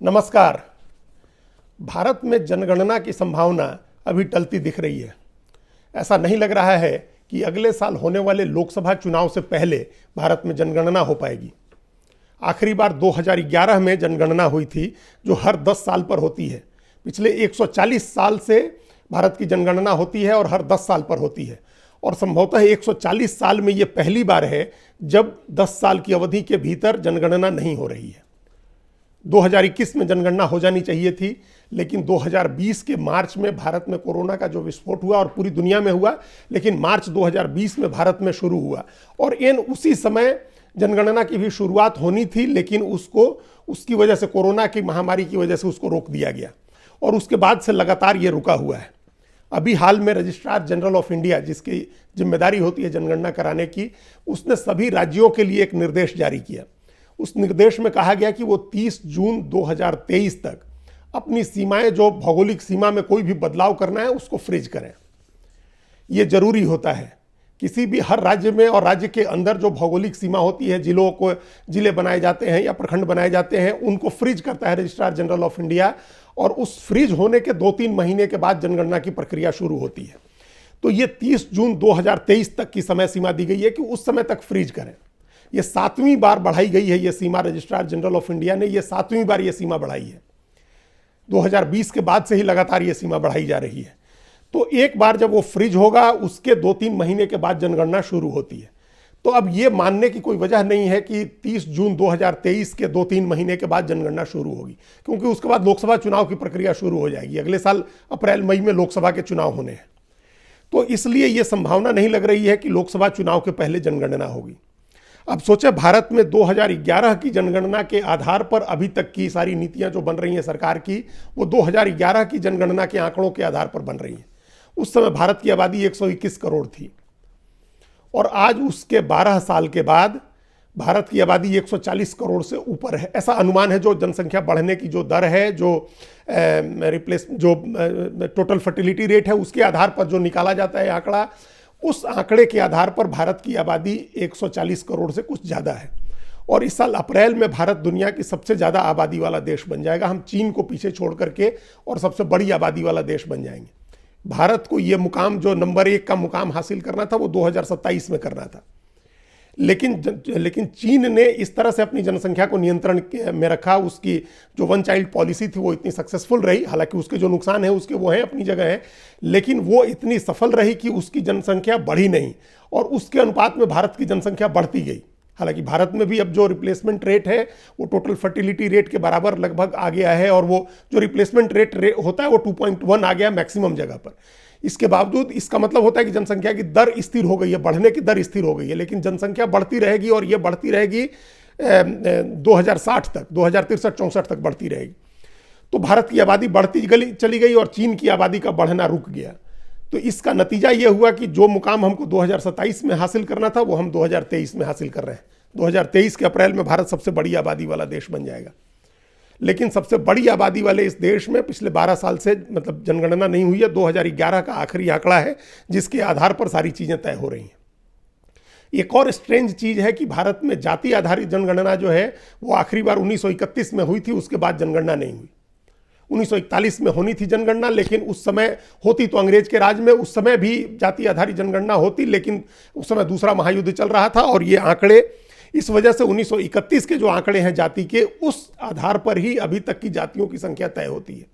नमस्कार। भारत में जनगणना की संभावना अभी टलती दिख रही है। ऐसा नहीं लग रहा है कि अगले साल होने वाले लोकसभा चुनाव से पहले भारत में जनगणना हो पाएगी। आखिरी बार 2011 में जनगणना हुई थी, जो हर 10 साल पर होती है। पिछले 140 साल से भारत की जनगणना होती है और हर 10 साल पर होती है, और संभवतः 140 साल में ये पहली बार है जब 10 साल की अवधि के भीतर जनगणना नहीं हो रही है। 2021 में जनगणना हो जानी चाहिए थी, लेकिन 2020 के मार्च में भारत में कोरोना का जो विस्फोट हुआ और पूरी दुनिया में हुआ, लेकिन मार्च 2020 में भारत में शुरू हुआ और उसी समय जनगणना की भी शुरुआत होनी थी, लेकिन उसकी वजह से, कोरोना की महामारी की वजह से उसको रोक दिया गया और उसके बाद से लगातार ये रुका हुआ है। अभी हाल में रजिस्ट्रार जनरल ऑफ इंडिया, जिसकी जिम्मेदारी होती है जनगणना कराने की, उसने सभी राज्यों के लिए एक निर्देश जारी किया। उस निर्देश में कहा गया कि वो 30 जून 2023 तक अपनी सीमाएं, जो भौगोलिक सीमा में कोई भी बदलाव करना है, उसको फ्रीज करें। ये जरूरी होता है। किसी भी हर राज्य में और राज्य के अंदर जो भौगोलिक सीमा होती है, जिले बनाए जाते हैं या प्रखंड बनाए जाते हैं, उनको फ्रीज करता है रजिस्ट्रार जनरल ऑफ इंडिया, और उस फ्रीज होने के 2-3 महीने के बाद जनगणना की प्रक्रिया शुरू होती है। तो ये 30 जून 2023 तक की समय सीमा दी गई है कि उस समय तक फ्रीज करें। ये 7वीं बार बढ़ाई गई है ये सीमा। रजिस्ट्रार जनरल ऑफ इंडिया ने ये 7वीं बार ये सीमा बढ़ाई है। 2020 के बाद से ही लगातार ये सीमा बढ़ाई जा रही है। तो एक बार जब वो फ्रीज होगा, उसके 2-3 महीने के बाद जनगणना शुरू होती है। तो अब ये मानने की कोई वजह नहीं है कि 30 जून 2023 के 2-3 महीने के बाद जनगणना शुरू होगी, क्योंकि उसके बाद लोकसभा चुनाव की प्रक्रिया शुरू हो जाएगी। अगले साल अप्रैल मई में लोकसभा के चुनाव होने हैं। तो इसलिए ये संभावना नहीं लग रही है कि लोकसभा चुनाव के पहले जनगणना होगी। अब सोचे, भारत में 2011 की जनगणना के आधार पर अभी तक की सारी नीतियां जो बन रही हैं सरकार की, वो 2011 की जनगणना के आंकड़ों के आधार पर बन रही हैं। उस समय भारत की आबादी 121 करोड़ थी, और आज उसके 12 साल के बाद भारत की आबादी 140 करोड़ से ऊपर है। ऐसा अनुमान है। जो जनसंख्या बढ़ने की जो दर है, जो टोटल फर्टिलिटी रेट है, उसके आधार पर जो निकाला जाता है आंकड़ा, उस आंकड़े के आधार पर भारत की आबादी 140 करोड़ से कुछ ज़्यादा है। और इस साल अप्रैल में भारत दुनिया की सबसे ज़्यादा आबादी वाला देश बन जाएगा। हम चीन को पीछे छोड़ करके और सबसे बड़ी आबादी वाला देश बन जाएंगे। भारत को ये मुकाम, जो नंबर 1 का मुकाम हासिल करना था, वो 2027 में करना था। लेकिन चीन ने इस तरह से अपनी जनसंख्या को नियंत्रण में रखा। उसकी जो वन चाइल्ड पॉलिसी थी वो इतनी सक्सेसफुल रही। हालांकि उसके जो नुकसान है उसके वो हैं, अपनी जगह है, लेकिन वो इतनी सफल रही कि उसकी जनसंख्या बढ़ी नहीं, और उसके अनुपात में भारत की जनसंख्या बढ़ती गई। हालांकि भारत में भी अब जो रिप्लेसमेंट रेट है वो टोटल फर्टिलिटी रेट के बराबर लगभग आ गया है, और वो जो रिप्लेसमेंट रेट होता है वो 2.1 आ गया मैक्सिमम जगह पर। इसके बावजूद इसका मतलब होता है कि जनसंख्या की दर स्थिर हो गई है, बढ़ने की दर स्थिर हो गई है, लेकिन जनसंख्या बढ़ती रहेगी, और ये बढ़ती रहेगी 2060 तक, 2063-64 तक बढ़ती रहेगी। तो भारत की आबादी बढ़ती चली गई और चीन की आबादी का बढ़ना रुक गया। तो इसका नतीजा ये हुआ कि जो मुकाम हमको 2027 में हासिल करना था, वो हम 2023 में हासिल कर रहे हैं। 2023 के अप्रैल में भारत सबसे बड़ी आबादी वाला देश बन जाएगा। लेकिन सबसे बड़ी आबादी वाले इस देश में पिछले 12 साल से मतलब जनगणना नहीं हुई है। 2011 का आखिरी आंकड़ा है, जिसके आधार पर सारी चीज़ें तय हो रही हैं। एक और स्ट्रेंज चीज़ है कि भारत में जाति आधारित जनगणना जो है वो आखिरी बार 1931 में हुई थी। उसके बाद जनगणना नहीं हुई। 1941 में होनी थी जनगणना, लेकिन उस समय होती तो अंग्रेज के राज में, उस समय भी जाति आधारित जनगणना होती, लेकिन उस समय दूसरा महायुद्ध चल रहा था, और ये आंकड़े इस वजह से 1931 के जो आंकड़े हैं जाति के, उस आधार पर ही अभी तक की जातियों की संख्या तय होती है।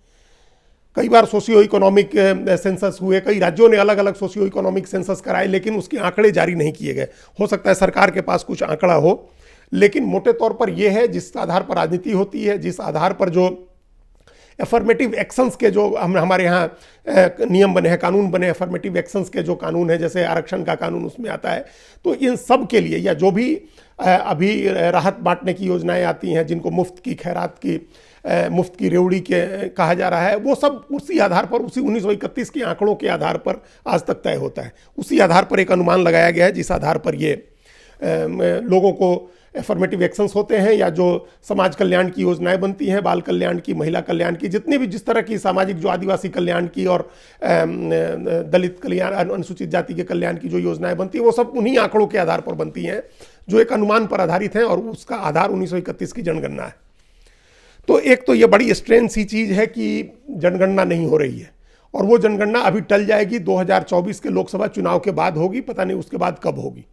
कई बार सोशियो इकोनॉमिक सेंसस हुए, कई राज्यों ने अलग अलग सोशियो इकोनॉमिक सेंसस कराए, लेकिन उसके आंकड़े जारी नहीं किए गए। हो सकता है सरकार के पास कुछ आंकड़ा हो, लेकिन मोटे तौर पर यह है जिस आधार पर राजनीति होती है, जिस आधार पर जो एफर्मेटिव एक्शंस के जो हमारे यहाँ नियम बने हैं, कानून बने, एफर्मेटिव एक्शंस के जो कानून है, जैसे आरक्षण का कानून उसमें आता है, तो इन सब के लिए, या जो भी अभी राहत बांटने की योजनाएं आती हैं, जिनको मुफ्त की खैरात की, मुफ्त की रेवड़ी के कहा जा रहा है, वो सब उसी आधार पर, उसी 1931 के आंकड़ों के आधार पर आज तक तय होता है। उसी आधार पर एक अनुमान लगाया गया है, जिस आधार पर ये लोगों को एफर्मेटिव एक्शंस होते हैं, या जो समाज कल्याण की योजनाएं बनती हैं, बाल कल्याण की, महिला कल्याण की, जितनी भी जिस तरह की सामाजिक, जो आदिवासी कल्याण की और दलित कल्याण, अनुसूचित जाति के कल्याण की जो योजनाएं बनती हैं, वो सब उन्हीं आंकड़ों के आधार पर बनती हैं, जो एक अनुमान पर आधारित हैं, और उसका आधार 1931 की जनगणना है। तो एक तो ये बड़ी स्ट्रेंज सी चीज़ है कि जनगणना नहीं हो रही है, और वो जनगणना अभी टल जाएगी, 2024 के लोकसभा चुनाव के बाद होगी, पता नहीं उसके बाद कब होगी।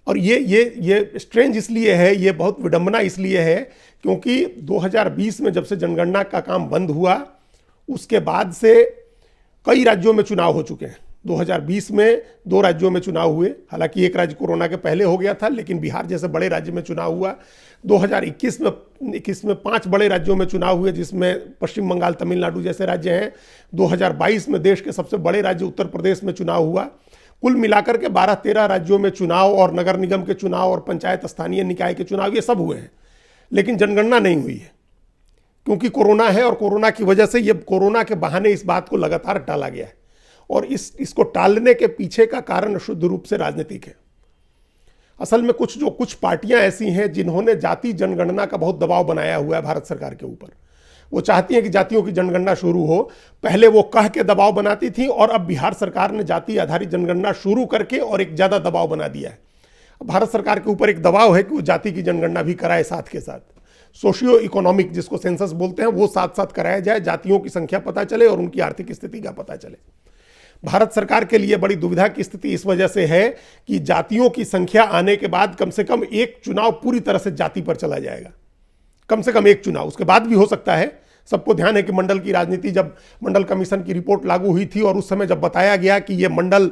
और ये स्ट्रेंज इसलिए है, ये बहुत विडंबना इसलिए है क्योंकि 2020 में जब से जनगणना का काम बंद हुआ उसके बाद से कई राज्यों में चुनाव हो चुके हैं। 2020 में 2 राज्यों में चुनाव हुए, हालांकि एक राज्य कोरोना के पहले हो गया था, लेकिन बिहार जैसे बड़े राज्य में चुनाव हुआ। 2021 में 5 बड़े राज्यों में चुनाव हुए, जिसमें पश्चिम बंगाल, तमिलनाडु जैसे राज्य हैं। 2022 में देश के सबसे बड़े राज्य उत्तर प्रदेश में चुनाव हुआ। कुल मिलाकर के 12-13 राज्यों में चुनाव, और नगर निगम के चुनाव और पंचायत स्थानीय निकाय के चुनाव ये सब हुए हैं, लेकिन जनगणना नहीं हुई है क्योंकि कोरोना है, और कोरोना की वजह से ये कोरोना के बहाने इस बात को लगातार टाला गया है। और इसको टालने के पीछे का कारण शुद्ध रूप से राजनीतिक है। असल में कुछ पार्टियां ऐसी हैं जिन्होंने जाति जनगणना का बहुत दबाव बनाया हुआ है भारत सरकार के ऊपर। वो चाहती हैं कि जातियों की जनगणना शुरू हो। पहले वो कह के दबाव बनाती थी, और अब बिहार सरकार ने जाति आधारित जनगणना शुरू करके और एक ज़्यादा दबाव बना दिया है। भारत सरकार के ऊपर एक दबाव है कि वो जाति की जनगणना भी कराए, साथ के साथ सोशियो इकोनॉमिक, जिसको सेंसस बोलते हैं, वो साथ साथ कराया जाए, जातियों की संख्या पता चले और उनकी आर्थिक स्थिति का पता चले। भारत सरकार के लिए बड़ी दुविधा की स्थिति इस वजह से है कि जातियों की संख्या आने के बाद कम से कम एक चुनाव पूरी तरह से जाति पर चला जाएगा, कम से कम एक चुनाव, उसके बाद भी हो सकता है। सबको ध्यान है कि मंडल की राजनीति, जब मंडल कमीशन की रिपोर्ट लागू हुई थी और उस समय जब बताया गया कि ये मंडल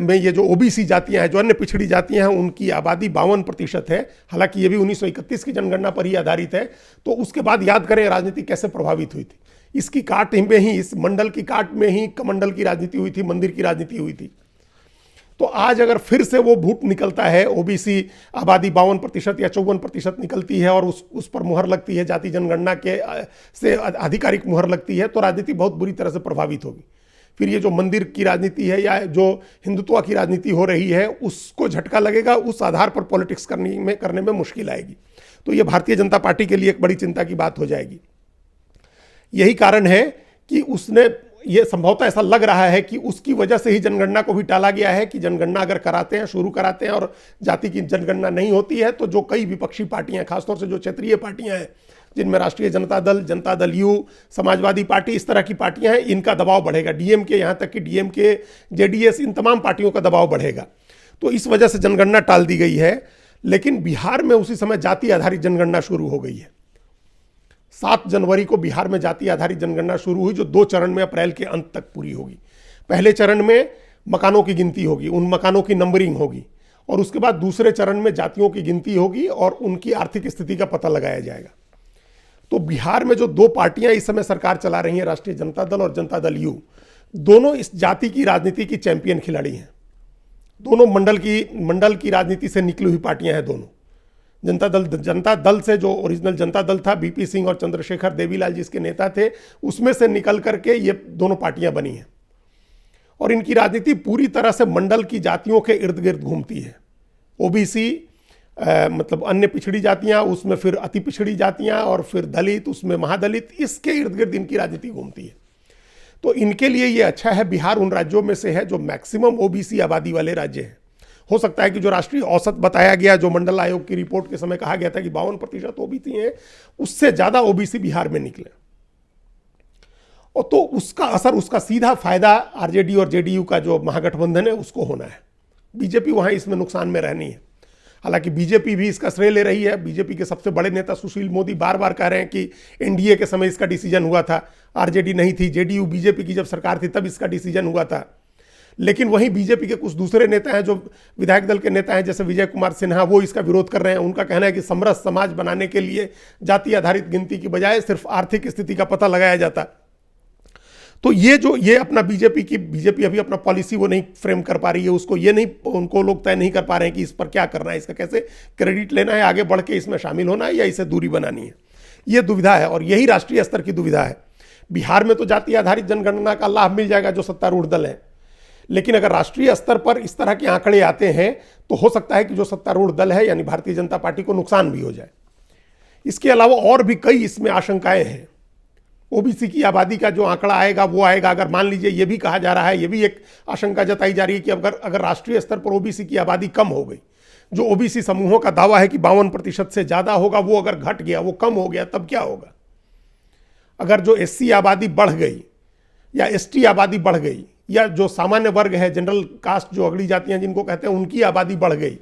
में ये जो ओबीसी जातियां हैं, जो अन्य पिछड़ी जातियां हैं, उनकी आबादी 52% है, हालांकि ये भी 1931 की जनगणना पर ही आधारित है। तो उसके बाद याद करें राजनीति कैसे प्रभावित हुई थी। इसकी काट में ही, इस मंडल की काट में ही कमंडल की राजनीति हुई थी, मंदिर की राजनीति हुई थी। तो आज अगर फिर से वो भूत निकलता है, ओबीसी आबादी 52% या 54% निकलती है और उस पर मुहर लगती है, जाति जनगणना के से आधिकारिक मुहर लगती है, तो राजनीति बहुत बुरी तरह से प्रभावित होगी। फिर ये जो मंदिर की राजनीति है या जो हिंदुत्व की राजनीति हो रही है, उसको झटका लगेगा, उस आधार पर पॉलिटिक्स करने में मुश्किल आएगी। तो ये भारतीय जनता पार्टी के लिए एक बड़ी चिंता की बात हो जाएगी। यही कारण है कि उसने, ये संभवतः ऐसा लग रहा है कि उसकी वजह से ही जनगणना को भी टाला गया है कि जनगणना अगर कराते हैं, शुरू कराते हैं और जाति की जनगणना नहीं होती है, तो जो कई विपक्षी पार्टियां, खासतौर से जो क्षेत्रीय पार्टियां हैं, जिनमें राष्ट्रीय जनता दल यू, समाजवादी पार्टी, इस तरह की पार्टियां हैं, इनका दबाव बढ़ेगा। डीएमके, यहाँ तक कि डीएमके, जेडीएस, इन तमाम पार्टियों का दबाव बढ़ेगा। तो इस वजह से जनगणना टाल दी गई है। लेकिन बिहार में उसी समय जाति आधारित जनगणना शुरू हो गई है। 7 जनवरी को बिहार में जाति आधारित जनगणना शुरू हुई, जो 2 चरण में अप्रैल के अंत तक पूरी होगी। पहले चरण में मकानों की गिनती होगी, उन मकानों की नंबरिंग होगी, और उसके बाद दूसरे चरण में जातियों की गिनती होगी और उनकी आर्थिक स्थिति का पता लगाया जाएगा। तो बिहार में जो 2 पार्टियां इस समय सरकार चला रही हैं, राष्ट्रीय जनता दल और जनता दल यू, दोनों इस जाति की राजनीति की चैंपियन खिलाड़ी हैं। दोनों मंडल की राजनीति से निकली हुई पार्टियां हैं दोनों। जनता दल से, जो ओरिजिनल जनता दल था, बीपी सिंह और चंद्रशेखर देवीलाल जिसके नेता थे, उसमें से निकल करके ये दोनों पार्टियां बनी हैं। और इनकी राजनीति पूरी तरह से मंडल की जातियों के इर्द गिर्द घूमती है। ओबीसी, मतलब अन्य पिछड़ी जातियां, उसमें फिर अति पिछड़ी जातियां, और फिर दलित, उसमें महादलित, इसके इर्द गिर्द इनकी राजनीति घूमती है। तो इनके लिए ये अच्छा है। बिहार उन राज्यों में से है जो मैक्सिमम ओबीसी आबादी वाले राज्य हैं। हो सकता है कि जो राष्ट्रीय औसत बताया गया, जो मंडल आयोग की रिपोर्ट के समय कहा गया था कि 52% ओबीसी हैं, उससे ज्यादा ओबीसी बिहार में निकले। और तो उसका असर, उसका सीधा फायदा आरजेडी और जेडीयू का जो महागठबंधन है उसको होना है। बीजेपी वहां इसमें नुकसान में रहनी है। हालांकि बीजेपी भी इसका श्रेय ले रही है। बीजेपी के सबसे बड़े नेता सुशील मोदी बार बार कह रहे हैं कि एनडीए के समय इसका डिसीजन हुआ था, आरजेडी नहीं थी, जेडीयू बीजेपी की जब सरकार थी तब इसका डिसीजन हुआ था। लेकिन वहीं बीजेपी के कुछ दूसरे नेता हैं, जो विधायक दल के नेता हैं, जैसे विजय कुमार सिन्हा, वो इसका विरोध कर रहे हैं। उनका कहना है कि समरस समाज बनाने के लिए जाति आधारित गिनती की बजाय सिर्फ आर्थिक स्थिति का पता लगाया जाता। तो ये अपना बीजेपी अभी अपना पॉलिसी वो नहीं फ्रेम कर पा रही है, उसको ये नहीं, उनको लोग तय नहीं कर पा रहे हैं कि इस पर क्या करना है, इसका कैसे क्रेडिट लेना है, आगे बढ़ के इसमें शामिल होना है या इसे दूरी बनानी है। ये दुविधा है, और यही राष्ट्रीय स्तर की दुविधा है। बिहार में तो जाति आधारित जनगणना का लाभ मिल जाएगा जो सत्तारूढ़ दल है, लेकिन अगर राष्ट्रीय स्तर पर इस तरह के आंकड़े आते हैं तो हो सकता है कि जो सत्तारूढ़ दल है यानी भारतीय जनता पार्टी को नुकसान भी हो जाए। इसके अलावा और भी कई इसमें आशंकाएं हैं। ओबीसी की आबादी का जो आंकड़ा आएगा वो आएगा, अगर मान लीजिए ये भी कहा जा रहा है, ये भी एक आशंका जताई जा रही है कि अगर राष्ट्रीय स्तर पर ओबीसी की आबादी कम हो गई, जो ओबीसी समूहों का दावा है कि 52% से ज़्यादा होगा, वो अगर घट गया, वो कम हो गया, तब क्या होगा? अगर जो एससी आबादी बढ़ गई या एसटी आबादी बढ़ गई, या जो सामान्य वर्ग है, जनरल कास्ट, जो अगली जातियां जिनको कहते हैं, उनकी आबादी बढ़ गई,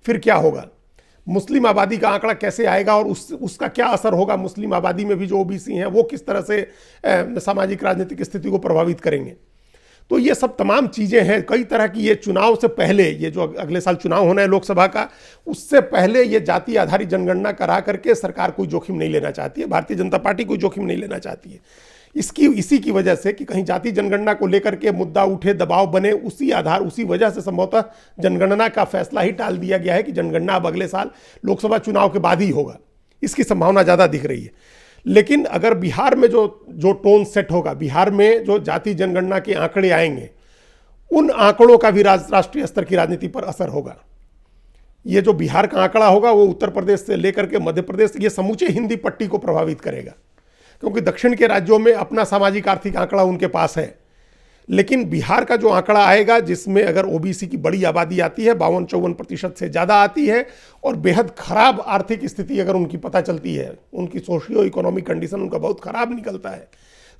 फिर क्या होगा? मुस्लिम आबादी का आंकड़ा कैसे आएगा और उसका क्या असर होगा? मुस्लिम आबादी में भी जो ओबीसी हैं वो किस तरह से सामाजिक राजनीतिक स्थिति को प्रभावित करेंगे? तो ये सब तमाम चीज़ें हैं, कई तरह की। ये चुनाव से पहले, ये जो अगले साल चुनाव होना है लोकसभा का, उससे पहले ये जाति आधारित जनगणना करा करके सरकार कोई जोखिम नहीं लेना चाहती है, भारतीय जनता पार्टी कोई जोखिम नहीं लेना चाहती है। इसी की वजह से कि कहीं जाति जनगणना को लेकर के मुद्दा उठे, दबाव बने, उसी वजह से संभवतः जनगणना का फैसला ही टाल दिया गया है कि जनगणना अब अगले साल लोकसभा चुनाव के बाद ही होगा। इसकी संभावना ज़्यादा दिख रही है। लेकिन अगर बिहार में जो टोन सेट होगा, बिहार में जो जाति जनगणना के आंकड़े आएंगे, उन आंकड़ों का भी राष्ट्रीय स्तर की राजनीति पर असर होगा। ये जो बिहार का आंकड़ा होगा वो उत्तर प्रदेश से लेकर के मध्य प्रदेश, ये समूचे हिंदी पट्टी को प्रभावित करेगा, क्योंकि दक्षिण के राज्यों में अपना सामाजिक आर्थिक आंकड़ा उनके पास है। लेकिन बिहार का जो आंकड़ा आएगा, जिसमें अगर ओबीसी की बड़ी आबादी आती है, 52-54% से ज़्यादा आती है, और बेहद खराब आर्थिक स्थिति अगर उनकी पता चलती है, उनकी सोशियो इकोनॉमिक कंडीशन उनका बहुत खराब निकलता है,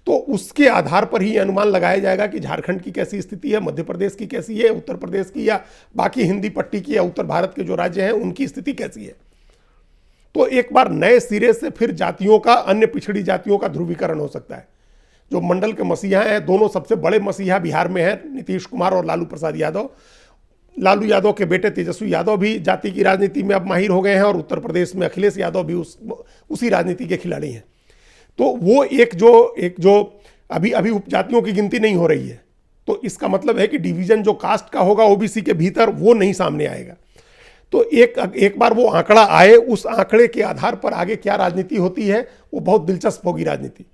तो उसके आधार पर ही अनुमान लगाया जाएगा कि झारखंड की कैसी स्थिति है, मध्य प्रदेश की कैसी है, उत्तर प्रदेश की या बाकी हिंदी पट्टी की या उत्तर भारत के जो राज्य हैं उनकी स्थिति कैसी है। तो एक बार नए सिरे से फिर जातियों का, अन्य पिछड़ी जातियों का ध्रुवीकरण हो सकता है। जो मंडल के मसीहा हैं, दोनों सबसे बड़े मसीहा बिहार में हैं, नीतीश कुमार और लालू प्रसाद यादव। लालू यादव के बेटे तेजस्वी यादव भी जाति की राजनीति में अब माहिर हो गए हैं, और उत्तर प्रदेश में अखिलेश यादव भी उसी राजनीति के खिलाड़ी हैं। तो वो एक जो अभी उपजातियों की गिनती नहीं हो रही है, तो इसका मतलब है कि डिवीजन जो कास्ट का होगा ओबीसी के भीतर, वो नहीं सामने आएगा। तो एक बार वो आंकड़ा आए, उस आंकड़े के आधार पर आगे क्या राजनीति होती है वो बहुत दिलचस्प होगी राजनीति,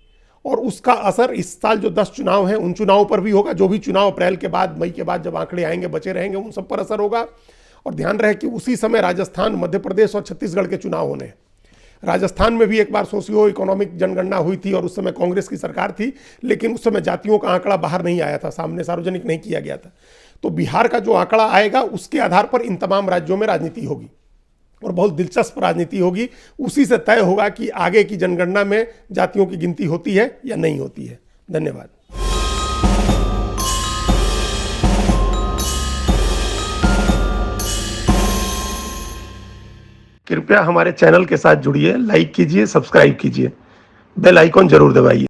और उसका असर इस साल जो 10 चुनाव हैं उन चुनावों पर भी होगा। जो भी चुनाव अप्रैल के बाद, मई के बाद जब आंकड़े आएंगे, बचे रहेंगे, उन सब पर असर होगा। और ध्यान रहे कि उसी समय राजस्थान, मध्य प्रदेश और छत्तीसगढ़ के चुनाव होने हैं। राजस्थान में भी एक बार सोशियो इकोनॉमिक जनगणना हुई थी और उस समय कांग्रेस की सरकार थी, लेकिन उस समय जातियों का आंकड़ा बाहर नहीं आया था, सामने सार्वजनिक नहीं किया गया था। तो बिहार का जो आंकड़ा आएगा, उसके आधार पर इन तमाम राज्यों में राजनीति होगी, और बहुत दिलचस्प राजनीति होगी। उसी से तय होगा कि आगे की जनगणना में जातियों की गिनती होती है या नहीं होती है। धन्यवाद। कृपया हमारे चैनल के साथ जुड़िए, लाइक कीजिए, सब्सक्राइब कीजिए, बेल आइकॉन जरूर दबाइए।